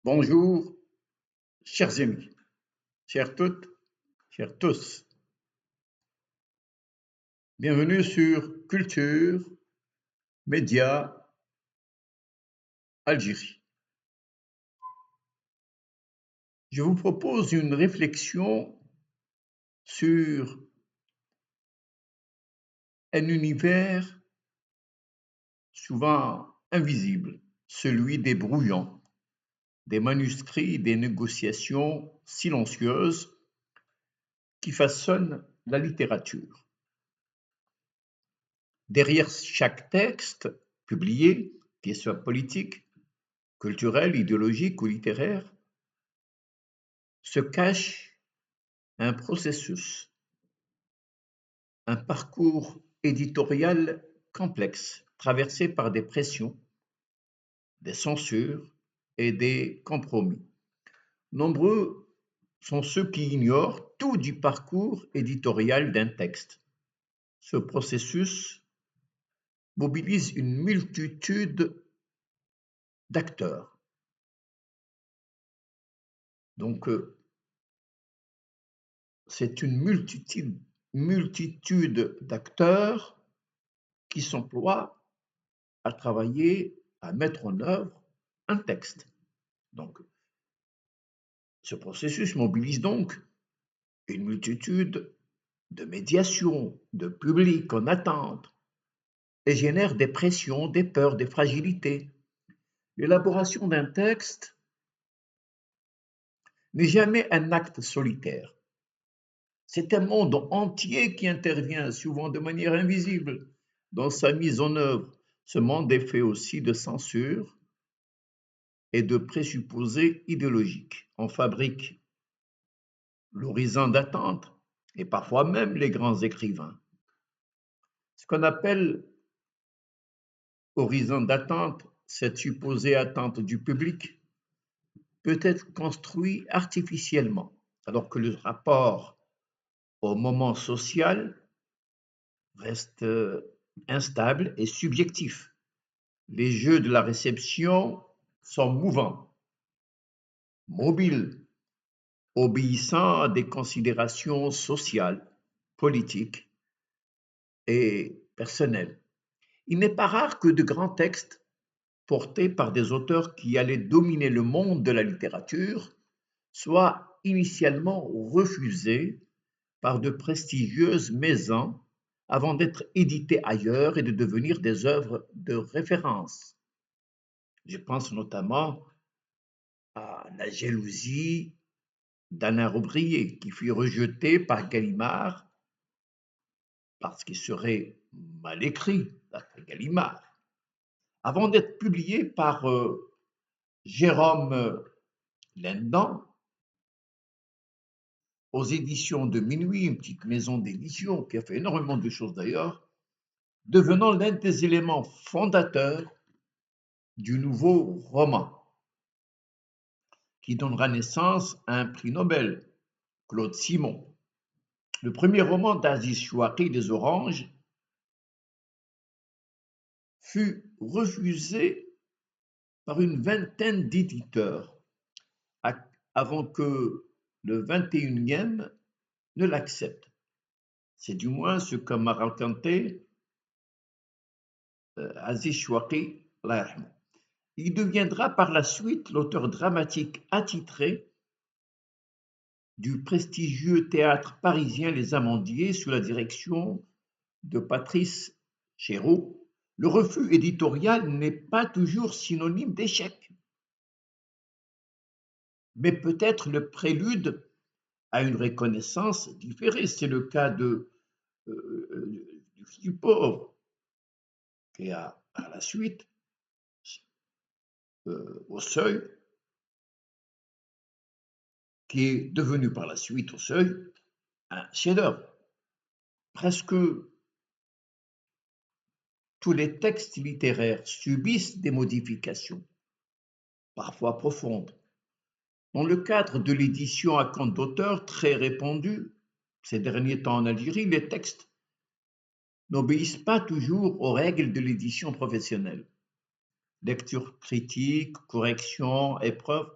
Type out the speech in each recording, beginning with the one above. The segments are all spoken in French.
Bonjour, chers amis, chères toutes, chers tous. Bienvenue sur Culture, Médias, Algérie. Je vous propose une réflexion sur un univers souvent invisible, celui des brouillons, des manuscrits, des négociations silencieuses qui façonnent la littérature. Derrière chaque texte publié, qu'il soit politique, culturel, idéologique ou littéraire, se cache un processus, un parcours éditorial complexe, traversé par des pressions, des censures et des compromis. Nombreux sont ceux qui ignorent tout du parcours éditorial d'un texte. Ce processus mobilise une multitude d'acteurs. Donc, c'est une multitude d'acteurs qui s'emploient à travailler, à mettre en œuvre un texte. Donc, ce processus mobilise donc une multitude de médiations, de publics en attente, et génère des pressions, des peurs, des fragilités. L'élaboration d'un texte n'est jamais un acte solitaire. C'est un monde entier qui intervient, souvent de manière invisible, dans sa mise en œuvre. Ce monde est fait aussi de censure et de présupposés idéologiques. On fabrique l'horizon d'attente et parfois même les grands écrivains. Ce qu'on appelle horizon d'attente, cette supposée attente du public, peut être construit artificiellement, alors que le rapport au moment social reste instable et subjectif. Les jeux de la réception sont mouvants, mobiles, obéissant à des considérations sociales, politiques et personnelles. Il n'est pas rare que de grands textes portés par des auteurs qui allaient dominer le monde de la littérature soient initialement refusés par de prestigieuses maisons avant d'être édités ailleurs et de devenir des œuvres de référence. Je pense notamment à La jalousie d'Alain Robbe-Grillet, qui fut rejeté par Gallimard parce qu'il serait mal écrit, d'après Gallimard, avant d'être publié par Jérôme Lindon aux éditions de Minuit, une petite maison d'édition qui a fait énormément de choses d'ailleurs, devenant l'un des éléments fondateurs du nouveau roman, qui donnera naissance à un prix Nobel, Claude Simon. Le premier roman d'Aziz Chouaki, Les Oranges, fut refusé par une vingtaine d'éditeurs avant que le 21e ne l'accepte. C'est du moins ce que m'a raconté Aziz Chouaki. Il deviendra par la suite l'auteur dramatique attitré du prestigieux théâtre parisien Les Amandiers sous la direction de Patrice Chéreau. Le refus éditorial n'est pas toujours synonyme d'échec, mais peut être le prélude à une reconnaissance différée. C'est le cas du Fils du pauvre, qui a par la suite, au Seuil, qui est devenu par la suite au Seuil un chef-d'œuvre. Presque tous les textes littéraires subissent des modifications, parfois profondes. Dans le cadre de l'édition à compte d'auteur très répandue ces derniers temps en Algérie, les textes n'obéissent pas toujours aux règles de l'édition professionnelle. Lecture critique, correction, épreuve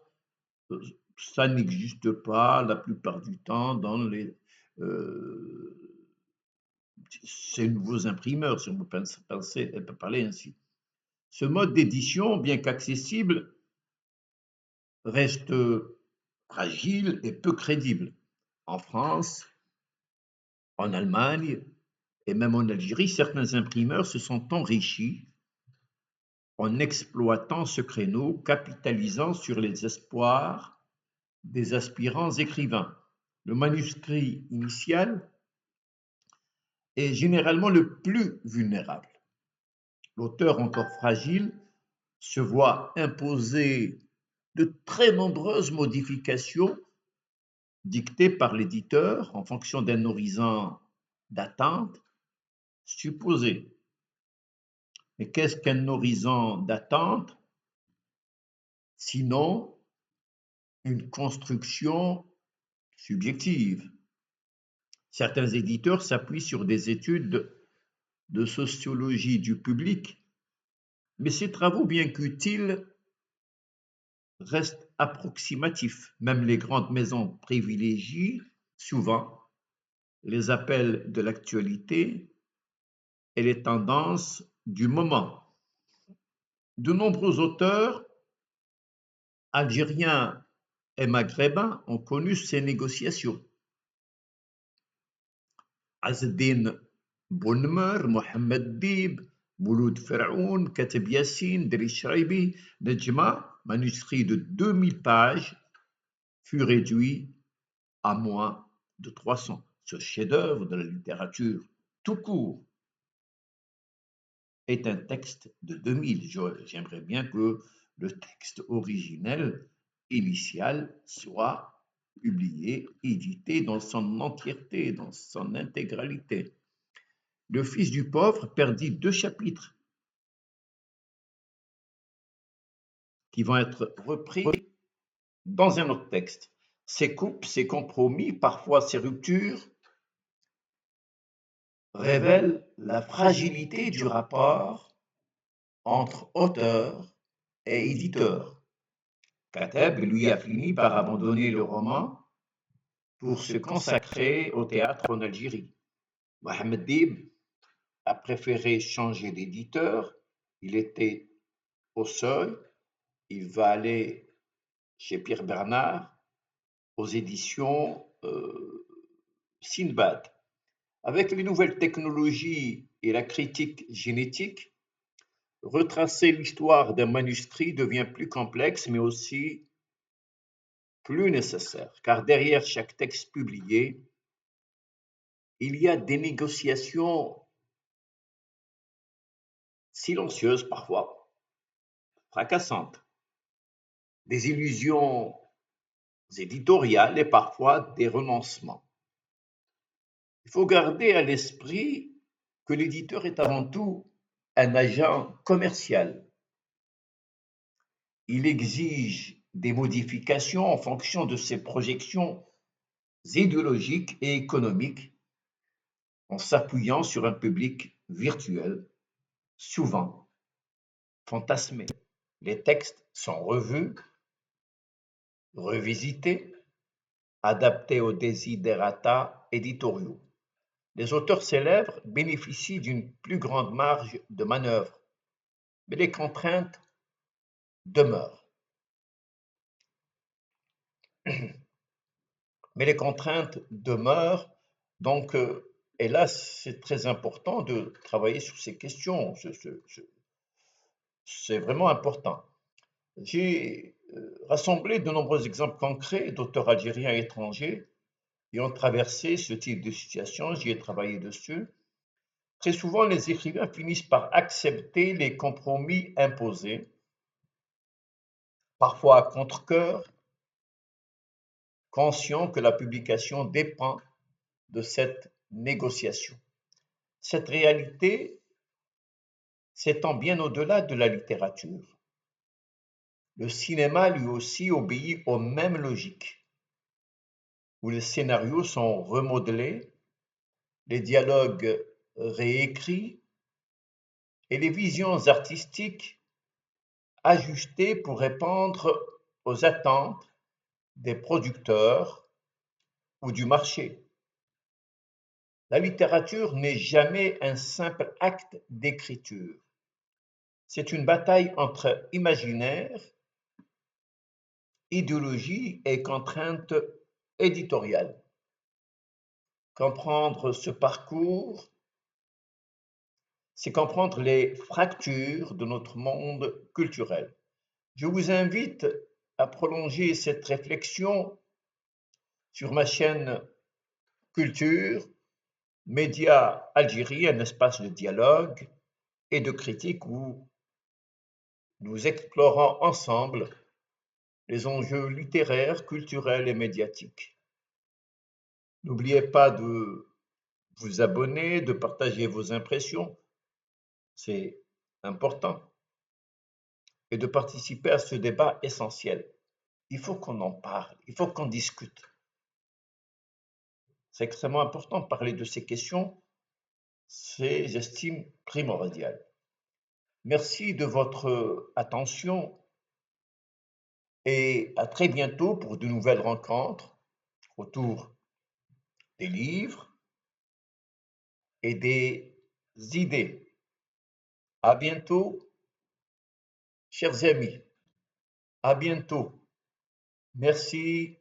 ça n'existe pas la plupart du temps dans ces nouveaux imprimeurs, si on peut parler ainsi. Ce mode d'édition, bien qu'accessible, reste fragile et peu crédible. En France, en Allemagne et même en Algérie, certains imprimeurs se sont enrichis en exploitant ce créneau, capitalisant sur les espoirs des aspirants écrivains. Le manuscrit initial est généralement le plus vulnérable. L'auteur encore fragile se voit imposer de très nombreuses modifications dictées par l'éditeur en fonction d'un horizon d'attente supposé. Mais qu'est-ce qu'un horizon d'attente sinon une construction subjective? Certains éditeurs s'appuient sur des études de sociologie du public, mais ces travaux, bien qu'utiles, restent approximatifs. Même les grandes maisons privilégient souvent les appels de l'actualité et les tendances du moment. De nombreux auteurs algériens et maghrébins ont connu ces négociations. Azzeddine Bounmer, Mohamed Dib, Mouloud Feraoun, Kateb Yassine, Driss Shraibi, Nejma, manuscrit de 2000 pages, fut réduit à moins de 300. Ce chef-d'œuvre de la littérature tout court est un texte de 2000. J'aimerais bien que le texte originel initial soit publié, édité dans son entièreté, dans son intégralité. Le fils du pauvre perdit 2 chapitres qui vont être repris dans un autre texte. Ces coupes, ces compromis, parfois ces ruptures, révèlent la fragilité du rapport entre auteur et éditeur. Kateb, lui, a fini par abandonner le roman pour se consacrer au théâtre en Algérie. Mohamed Dib a préféré changer d'éditeur. Il était au seuil. Il va aller chez Pierre Bernard aux éditions Sinbad. Avec les nouvelles technologies et la critique génétique, retracer l'histoire d'un manuscrit devient plus complexe, mais aussi plus nécessaire, car derrière chaque texte publié, il y a des négociations silencieuses parfois, fracassantes, des illusions éditoriales et parfois des renoncements. Il faut garder à l'esprit que l'éditeur est avant tout un agent commercial. Il exige des modifications en fonction de ses projections idéologiques et économiques en s'appuyant sur un public virtuel, souvent fantasmé. Les textes sont revus, revisités, adaptés aux desiderata éditoriaux. Les auteurs célèbres bénéficient d'une plus grande marge de manœuvre, mais les contraintes demeurent. Mais les contraintes demeurent, donc, et là, c'est très important de travailler sur ces questions. C'est vraiment important. J'ai rassemblé de nombreux exemples concrets d'auteurs algériens et étrangers qui ont traversé ce type de situation. J'y ai travaillé dessus. Très souvent, les écrivains finissent par accepter les compromis imposés, parfois à contre-cœur, conscients que la publication dépend de cette négociation. Cette réalité s'étend bien au-delà de la littérature. Le cinéma, lui aussi, obéit aux mêmes logiques, où les scénarios sont remodelés, les dialogues réécrits et les visions artistiques ajustées pour répondre aux attentes des producteurs ou du marché. La littérature n'est jamais un simple acte d'écriture. C'est une bataille entre imaginaire, idéologie et contraintes éditoriales. Comprendre ce parcours, c'est comprendre les fractures de notre monde culturel. Je vous invite à prolonger cette réflexion sur ma chaîne Culture, Média Algérie, un espace de dialogue et de critique où nous explorons ensemble les enjeux littéraires, culturels et médiatiques. N'oubliez pas de vous abonner, de partager vos impressions, c'est important, et de participer à ce débat essentiel. Il faut qu'on en parle, il faut qu'on discute. C'est extrêmement important de parler de ces questions, c'est, j'estime, primordial. Merci de votre attention et à très bientôt pour de nouvelles rencontres autour des livres et des idées. À bientôt, chers amis. À bientôt. Merci.